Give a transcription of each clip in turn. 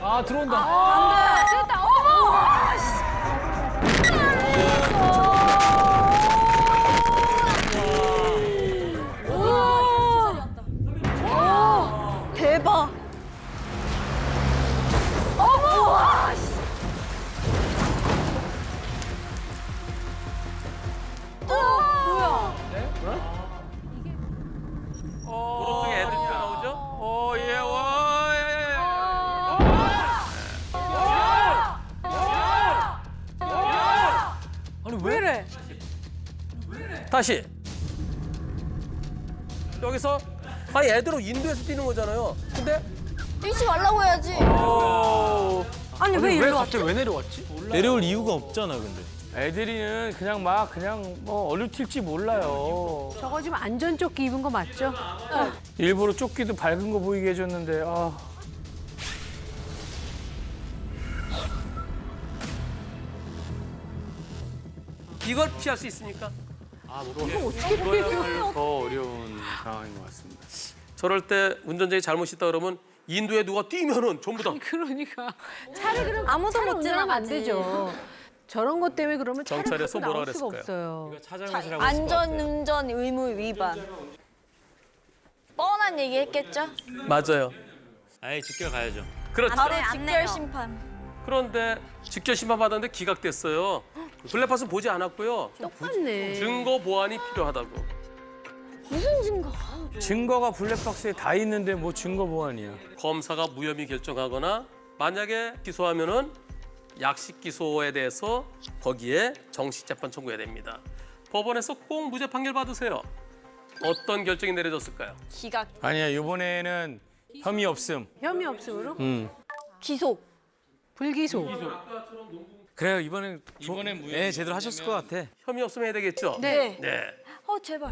아, 들어온다. 안 돼. 됐다. 어머. 대박. 도로 쪽에 애들 뛰어나오죠? 예, 와, 아니, 왜 이래? 다시. 여기서 아니 애들은 인도에서 뛰는 거잖아요. 근데 뛰지 말라고 해야지. 아니 왜 왜 일로 왔지? 갑자기 왜 내려왔지? 내려올 이유가 없잖아, 근데. 애들이는 그냥 뭐 어디로 튈지 몰라요. 저거 지금 안전조끼 입은 거 맞죠? 일부러 조끼도 밝은 거 보이게 해줬는데 아. 이걸 피할 수 있습니까? 이거야말로 더 어려운 상황인 것 같습니다. 저럴 때 운전자의 잘못이 있다 그러면 인도에 누가 뛰면은 전부 다 그러니까 차를 그럼 아무도 차를 못 운전하면 안 지나가지. 되죠. 저런 것 때문에 그러면 차를 경찰에서 갖고 뭐라 나올 수가 그랬을까요? 없어요. 안전운전 의무 위반. 뻔한 얘기 했겠죠? 맞아요. 아예 직결 가야죠. 그렇죠. 바로 직결 심판. 그런데 직접 심판 받았는데 기각됐어요. 블랙박스는 보지 않았고요. 똑같네. 증거 보완이 필요하다고. 무슨 증거? 증거가 블랙박스에 다 있는데 뭐 증거 보완이야. 검사가 무혐의 결정하거나 만약에 기소하면은 약식 기소에 대해서 거기에 정식 재판 청구해야 됩니다. 법원에서 꼭 무죄 판결 받으세요. 어떤 결정이 내려졌을까요? 기각. 아니야 이번에는 혐의 없음. 혐의 없음으로 기소. 불기소. 그래요, 이번엔 네, 제대로 하셨을 것 같아. 혐의 없으면 해야 되겠죠? 네. 네. 제발.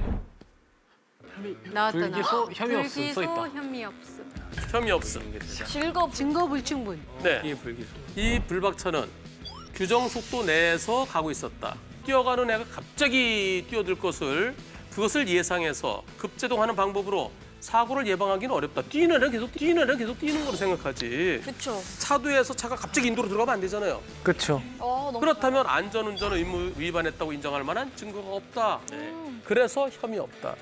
나왔다 불기소, 혐의 없음 불기소, 써 있다. 혐의 없음. 혐의 없음. 증거 불충분. 네. 이게 불기소. 이 불박차는 규정 속도 내에서 가고 있었다. 뛰어가는 애가 갑자기 뛰어들 그것을 예상해서 급제동하는 방법으로 사고를 예방하기는 어렵다. 뛰는 애는 계속 뛰는 거로 생각하지. 그쵸. 차도에서 차가 갑자기 인도로 들어가면 안 되잖아요. 그렇죠. 너무 그렇다면 안전운전 의무 위반했다고 인정할 만한 증거가 없다. 그래서 혐의 없다.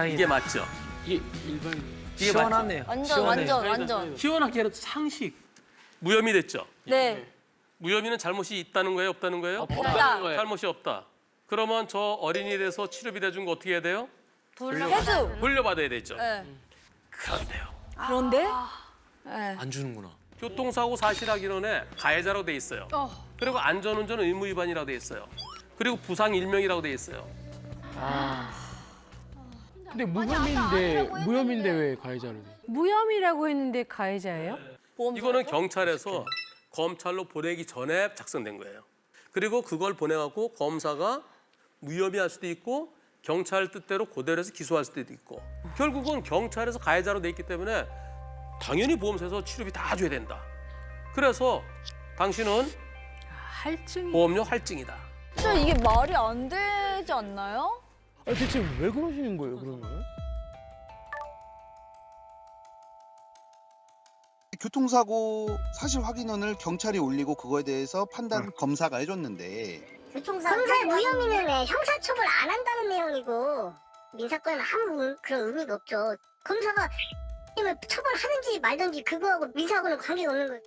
이게 맞죠? 이게 일반 이게 시원하네요. 완전. 시원하게 해도 상식. 무혐의 됐죠? 네. 무혐의는 잘못이 있다는 거예요? 없다는 거예요? 없다는 거예요. 잘못이 없다. 그러면 저 어린이에 대해서 치료비 대준 거 어떻게 해야 돼요? 회수. 돌려받아야 되죠. 네. 그런데요. 그런데? 안 주는구나. 교통사고 사실확인원에 가해자로 돼 있어요. 그리고 안전운전 의무 위반이라고 돼 있어요. 그리고 부상 일명이라고 돼 있어요. 근데 무혐의인데 왜 가해자로 돼? 무혐의라고 했는데 가해자예요? 이거는 경찰에서 검찰로 보내기 전에 작성된 거예요. 그리고 그걸 보내갖고 검사가 무혐의할 수도 있고 경찰 뜻대로 그대로 해서 기소할 수도 있고 결국은 경찰에서 가해자로 돼 있기 때문에 당연히 보험사에서 치료비 다 줘야 된다. 그래서 당신은 할증이. 보험료 할증이다. 진짜 이게 말이 안 되지 않나요? 대체 왜 그러시는 거예요, 그러면? 교통사고 사실 확인원을 경찰이 올리고 그거에 대해서 판단 검사가 해줬는데 검사의 무혐의는 왜 형사처벌 안 한다는 내용이고 민사건은 아무 그런 의미가 없죠. 검사가 처벌하든지 말든지 그거하고 민사하고는 관계가 없는 거예요.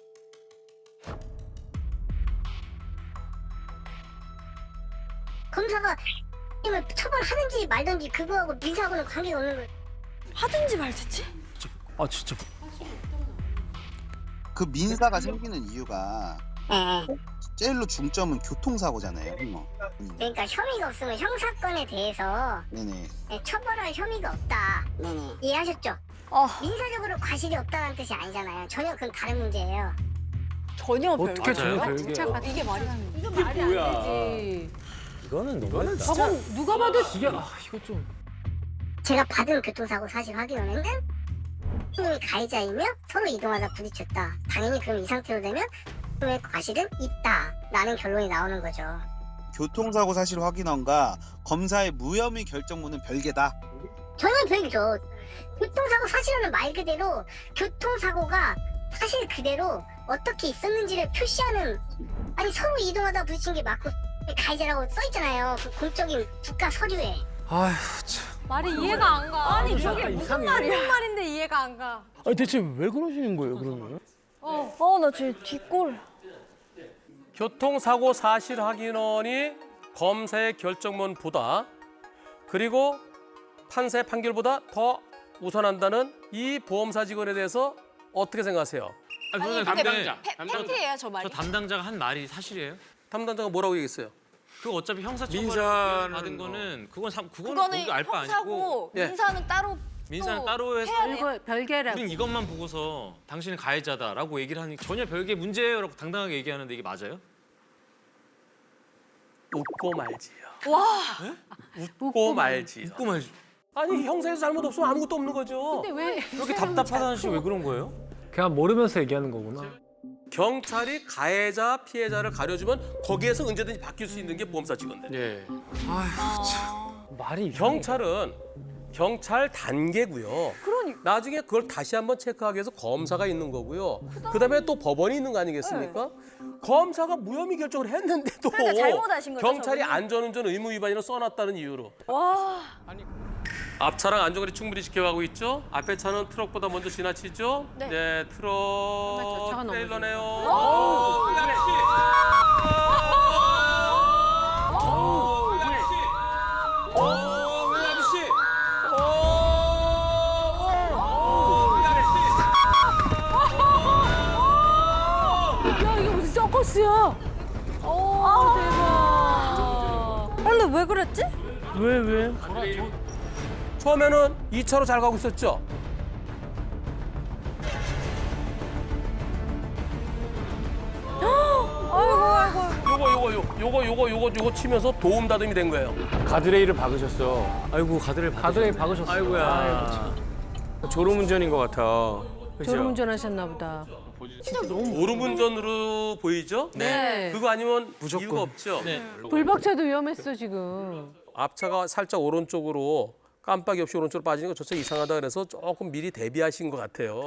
검사가 처벌하든지 말든지 그거하고 민사하고는 관계가 없는 거예요. 하든지 말든지? 아, 진짜. 그 민사가 생기는 이유가 네. 제일로 중점은 교통사고잖아요. 그러니까 혐의가 없으면 형사건에 대해서 네네. 처벌할 혐의가 없다. 네네. 이해하셨죠? 민사적으로 과실이 없다는 뜻이 아니잖아요. 전혀 그건 다른 문제예요. 전혀 어떻게 전혀 별개야? 진짜 이게 말이 안 돼. 이거 말이 안 되지. 이거는 너무했다. 저건 누가 봐도 이게 이거 좀 제가 받은 교통사고 사실 확인원에는 가해자이며 서로 이동하다 부딪혔다. 당연히 그럼 이 상태로 되면 의 과실은 있다라는 결론이 나오는 거죠. 교통사고 사실 확인원과 검사의 무혐의 결정문은 별개다. 전혀 별개죠. 교통사고 사실은 말 그대로 교통사고가 사실 그대로 어떻게 있었는지를 표시하는 아니 서로 이동하다 부딪힌 게 맞고 가해자라고 써 있잖아요. 그 공적인 국가 서류에. 아휴 참. 말이 이해가 안 가. 아니 저게 무슨 말인데 이해가 안 가. 아니 대체 왜 그러시는 거예요 그러면? 나 지금 뒷골. 교통사고 사실 확인원이 검사의 결정문보다 그리고 판사의 판결보다 더 우선한다는 이 보험사 직원에 대해서 어떻게 생각하세요? 아니 담당자. 팩트예요 저 말이. 저 담당자가 한 말이 사실이에요? 담당자가 뭐라고 얘기했어요? 그 어차피 형사처벌 민사는 받은 거는 그거는 그거는 우리가 알 바 아니고 형사고 예. 민사는 따로 민사는 또 따로 해서 해야 돼요. 별개라고. 우린 이것만 보고서 당신은 가해자다라고 얘기를 하니 전혀 별개 문제예요라고 당당하게 얘기하는데 이게 맞아요? 웃고 말지요. 와. 웃고 말지요. 웃고 말지. 아니 형사에서 잘못 없으면 아무것도 없는 거죠. 근데 왜 그렇게 답답하다는 씨 왜 그런 거예요? 그냥 모르면서 얘기하는 거구나. 경찰이 가해자, 피해자를 가려주면 거기에서 언제든지 바뀔 수 있는 게 보험사 직원들. 예. 말이 이상해. 경찰은 경찰 단계고요. 그러니까. 나중에 그걸 다시 한번 체크하기 위해서 검사가 있는 거고요. 그다음에 또 법원이 있는 거 아니겠습니까? 검사가 무혐의 결정을 했는데도 그러니까 잘못하신 거죠, 경찰이 저분은. 안전운전 의무 위반이라 써놨다는 이유로 와. 앞차랑 안전거리 충분히 지켜가고 있죠. 앞에 차는 트럭보다 먼저 지나치죠. 네. 트럭 차가 넘어지네. 트레일러네요. 야 이게 무슨 서커스야? 대박. 근데 왜 그랬지? 왜? 처음에는 2차로 잘 가고 있었죠. 요거 치면서 도움 다듬이 된 거예요. 가드레일을 박으셨어. 아이고 가드레일 가드레일 박으셨어. 아이고야. 졸음운전인 것 같아. 그죠? 졸음운전하셨나 보다. 오름운전으로 보이죠? 네. 그거 아니면 이유가 없죠. 불박차도 위험했어 지금. 앞차가 살짝 오른쪽으로 깜빡이 없이 오른쪽으로 빠지니까 저차 이상하다 그래서 조금 미리 대비하신 것 같아요.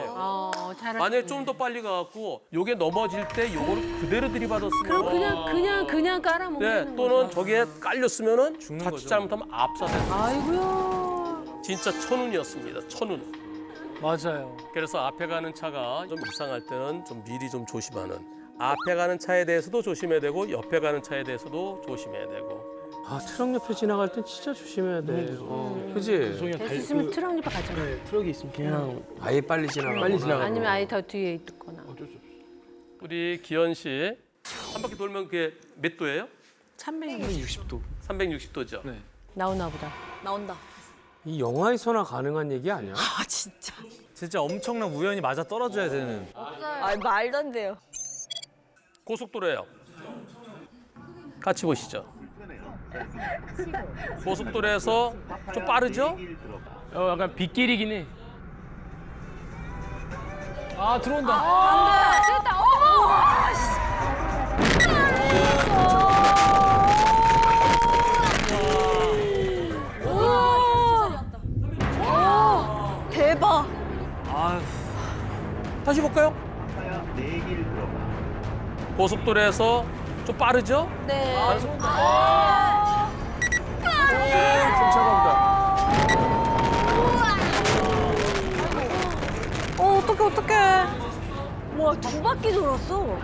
잘하셨네. 만약에 좀 더 빨리 가갖고 요게 넘어질 때 요거를 그대로 들이받았으면 그럼 그냥 깔아먹는 네, 거죠. 또는 저기에 깔렸으면은 죽는 자칫 거죠. 잘못하면 압사됐어요. 아이고야. 진짜 천운이었습니다. 천운. 맞아요. 그래서 앞에 가는 차가 좀 이상할 때는 좀 미리 좀 조심하는. 앞에 가는 차에 대해서도 조심해야 되고 옆에 가는 차에 대해서도 조심해야 되고. 아 트럭 옆에 지나갈 땐 진짜 조심해야 돼. 그지? 그냥 될 수 있으면 트럭 옆에 가지 마. 트럭이 있으면 그냥 아예 빨리 지나가. 빨리 지나가. 아니면 아예 더 뒤에 있거나. 우리 기현 씨 한 바퀴 돌면 그게 몇 도예요? 360 60도. 360도죠. 네. 나오나 보다. 나온다. 이 영화에서나 가능한 얘기 아니야? 아 진짜. 진짜 엄청난 우연히 맞아 떨어져야 되는. 아 말도 안 돼요. 고속도로예요. 같이 보시죠. 고속도로에서 좀 빠르죠? 약간 빗길이긴 해. 아 들어온다. 안 돼. 됐다. 어머. 대박. 다시 볼까요? 고속도로에서 좀 빠르죠? 네. 쫓아가보다. 어떡해. 와, 2바퀴 돌았어.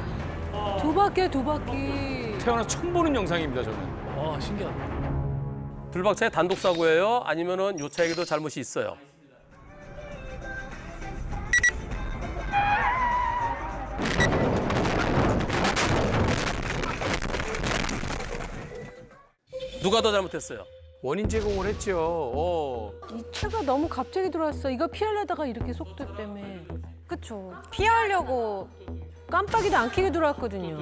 두 바퀴. 태어나 처음 보는 영상입니다 저는. 와 신기하다. 불박차의 단독 사고예요? 아니면은 요 차에게도 잘못이 있어요? 누가 더 잘못했어요? 원인 제공을 했죠. 이 차가 너무 갑자기 들어왔어. 이거 피하려다가 이렇게 속도 때문에. 그쵸. 피하려고. 깜빡이도 안 켜고 들어왔거든요.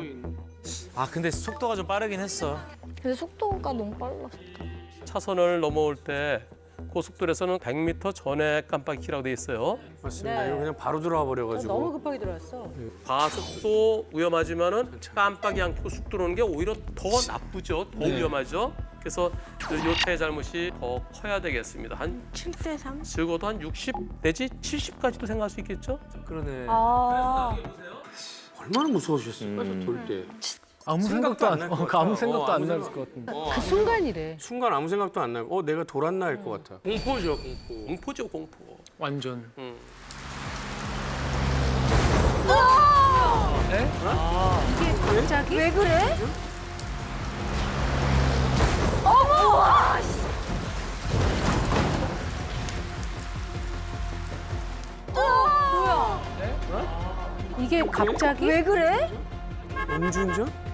아 근데 속도가 좀 빠르긴 했어. 근데 속도가 너무 빨랐어. 차선을 넘어올 때 고속도로에서는 100m 전에 깜빡이 켜라고 돼 있어요. 맞습니다. 네. 이거 그냥 바로 들어와 버려가지고. 너무 급하게 들어왔어. 과속도 위험하지만은 깜빡이 안 켜고 쑥 들어오는 게 오히려 더 나쁘죠. 더 위험하죠. 그래서 요태의 잘못이 더 커야 되겠습니다. 한 7대 3? 적어도 한 60 내지 70까지도 생각할 수 있겠죠? 그러네. 아. 얼마나 무서우셨을까, 돌 때. 아무 생각도 생각도 안 안, 날것 아무 같아. 생각도 안 아무 날 생각- 것 같은데. 그 순간이래. 순간 아무 생각도 안 나고 내가 돌았나 할 것 같아. 공포죠, 공포. 공포죠, 공포. 완전. 이게 갑자기? 왜 그래? 어머! 와, 씨. 뭐야? 이게 갑자기? 왜 그래? 음주운전?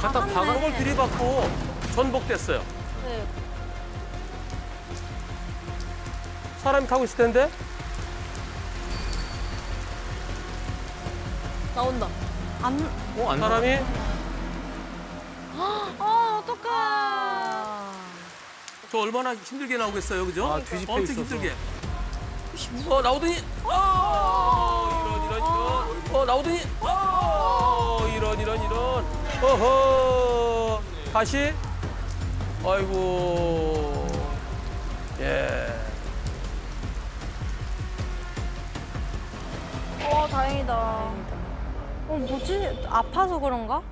갖다 박은 걸 들이받고 전복됐어요. 네. 사람이 타고 있을 텐데 나온다. 안. 안 사람이 어떡해. 저 얼마나 힘들게 나오겠어요, 그죠? 아, 뒤집혀 엄청 있어서. 힘들게. 나오더니 이런. 나오더니 이런. 어허. 다시. 아이고. 예. 다행이다. 뭐지? 아파서 그런가?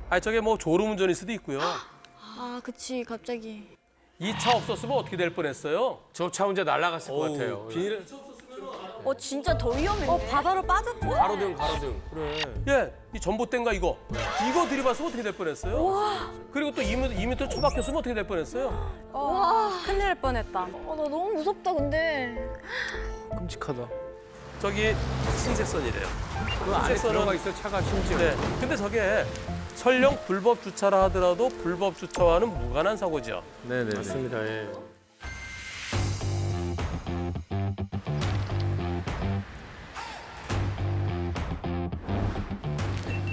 아니 저게 뭐 졸음운전일 수도 있고요. 아, 그치. 갑자기. 이 차 없었으면 어떻게 될 뻔했어요? 저 차 혼자 날아갔을 것 같아요. 비닐. 진짜 더 위험했네. 바다로 빠졌다. 가로등. 그래. 예, 이 전봇대인가 이거 들이봤으면 어떻게 될 뻔했어요? 그리고 또 2m 초박혔으면 어떻게 될 뻔했어요? 와, 큰일 날 뻔했다. 나 너무 무섭다, 근데. 끔찍하다. 저기 흰색선이래요. 그 안에 흰색선은 들어가 있어 차가 심지어. 네. 근데 저게 설령 불법 주차라 하더라도 불법 주차와는 무관한 사고죠. 네네. 맞습니다. 예.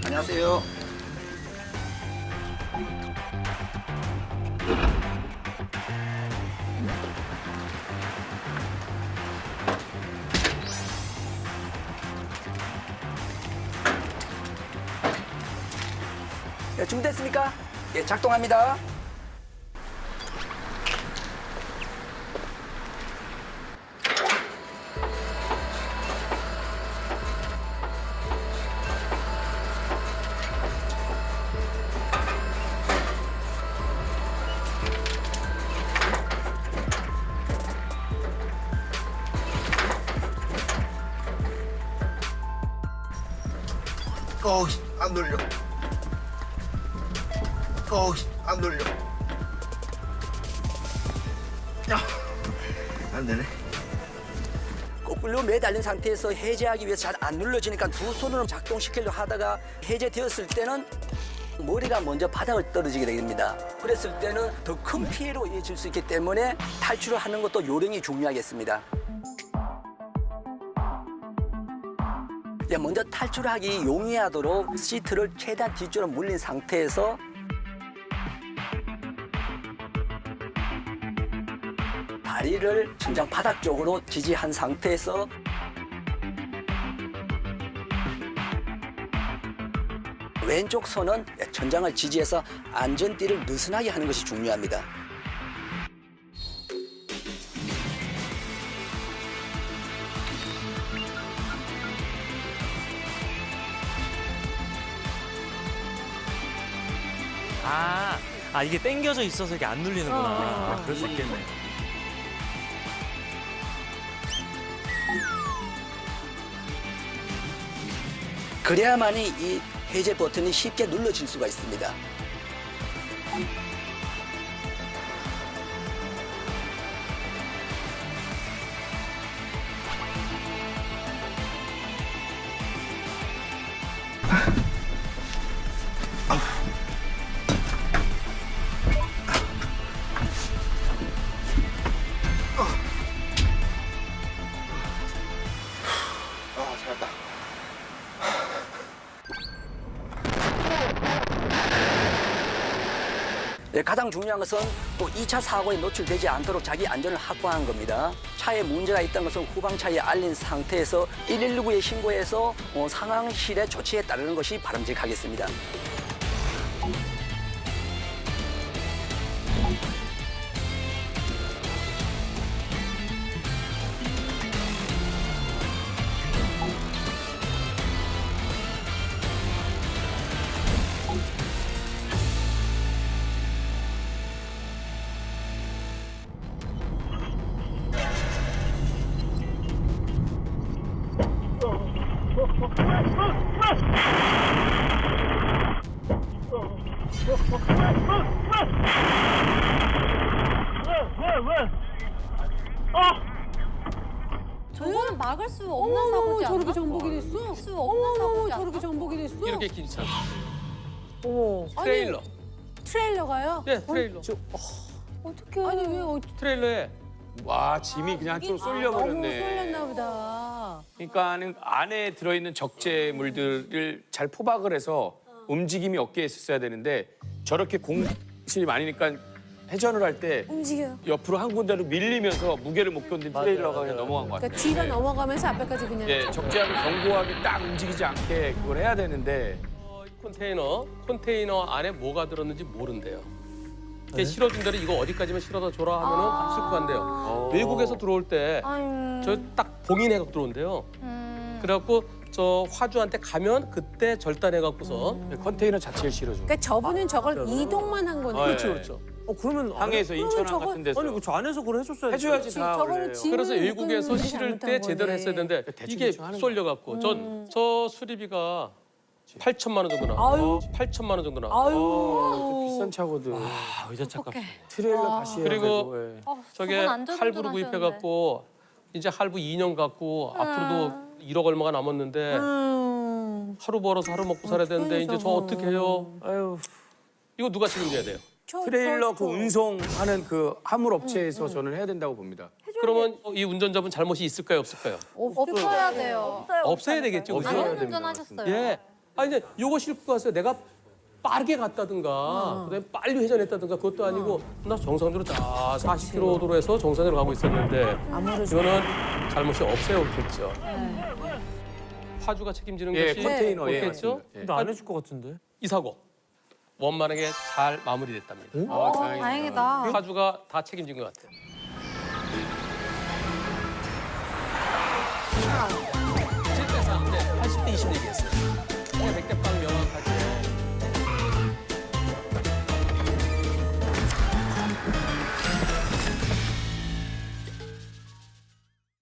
안녕하세요. 네, 준비됐습니까? 예, 작동합니다. 안 눌려. 안 눌려. 안 되네. 거꾸로 매달린 상태에서 해제하기 위해서 잘 안 눌러지니까 두 손으로 작동시키려고 하다가 해제되었을 때는 머리가 먼저 바닥을 떨어지게 됩니다. 그랬을 때는 더 큰 피해로 이어질 수 있기 때문에 탈출을 하는 것도 요령이 중요하겠습니다. 먼저 탈출하기 용이하도록 시트를 최대한 뒤쪽으로 물린 상태에서 다리를 천장 바닥 쪽으로 지지한 상태에서 왼쪽 손은 천장을 지지해서 안전띠를 느슨하게 하는 것이 중요합니다. 이게 당겨져 있어서 이게 안 눌리는구나. 그럴 수 있겠네. 그래야만이 이 해제 버튼이 쉽게 눌러질 수가 있습니다. 가장 중요한 것은 또 2차 사고에 노출되지 않도록 자기 안전을 확보한 겁니다. 차에 문제가 있다는 것을 후방차에 알린 상태에서 119에 신고해서 상황실의 조치에 따르는 것이 바람직하겠습니다. 저거는 막을 수 없는 사고지 않나? 저렇게 정복이 됐어? 수 없는 사고지 않나? 저렇게 정복이 됐어? 이렇게 긴 차. 어머. 트레일러. 트레일러가요? 네, 트레일러. 어떡해. 아니 왜 트레일러에 와 짐이 그냥 또 너무 쏠려버렸네. 쏠렸나 보다. 그러니까는 안에 들어있는 적재물들을 잘 포박을 해서 움직임이 없게 했었어야 되는데 저렇게 공실이 많으니까 회전을 할 때 움직여요. 옆으로 한 군데로 밀리면서 무게를 못 견딘 트레일러가 그냥 넘어간 것 같아요. 그러니까 뒤가 넘어가면서 앞에까지 그냥. 예, 적재하면 견고하게 딱 움직이지 않게 그걸 해야 되는데 컨테이너 안에 뭐가 들었는지 모른대요. 이게 실어준 대로 이거 어디까지만 실어다 줘라 하면은 싣고 간대요. 외국에서 들어올 때 저 딱 봉인해갖고 들어온대요. 그래갖고 저 화주한테 가면 그때 절단해갖고서 컨테이너 자체를 실어준 거예요. 그러니까 저분은 저걸 이동만 한 거네. 그렇죠, 그렇죠. 그러면 항해에서 인천 저거- 같은 데서 아니 저 안에서 그걸 해줬어야지. 해줘야지 다 저거는 원래요. 짐을 그래서 외국에서 이끄는 실을 때 잘못한 제대로 거네. 했어야 되는데 대충 이게 대충 하는 쏠려갖고 저 수리비가 8천만 원 정도 나와. 아유. 8천만 원 정도 나와. 아유. 비싼 차거든. 아 의자차 값. 트레일러 다시 해야 그리고 되고. 예. 저게 그건 안전운전 할부로 구입해갖고 이제 할부 2년 갖고 앞으로도 1억 얼마가 남았는데 하루 벌어서 하루 먹고 살아야 되는데 이제 저 어떻게 해요? 아유. 이거 누가 책임져야 돼요? 트레일러 그 운송하는 그 화물 업체에서 저는 해야 된다고 봅니다. 그러면 이 운전자분 잘못이 있을까요, 없을까요? 없어야 돼요. 없어야 되겠죠, 그죠? 안전운전 하셨어요. 예. 아니 근데 요거 싣고 가서 내가 빠르게 갔다든가 그다음에 빨리 회전했다든가 그것도 아니고 나 정상적으로 자 40km 도로에서 정상으로 가고 있었는데 이거는 잘못이 없어야 옳겠죠. 화주가 책임지는 예, 것이 컨테이너 예, 옳겠죠. 맞습니다. 예. 근데 안 해줄 것 같은데. 이 사고 원만하게 잘 마무리됐답니다. 아, 다행이다. 다행이다. 화주가 다 책임진 것 같아요. 7대 4인데 80대 20 얘기했어요.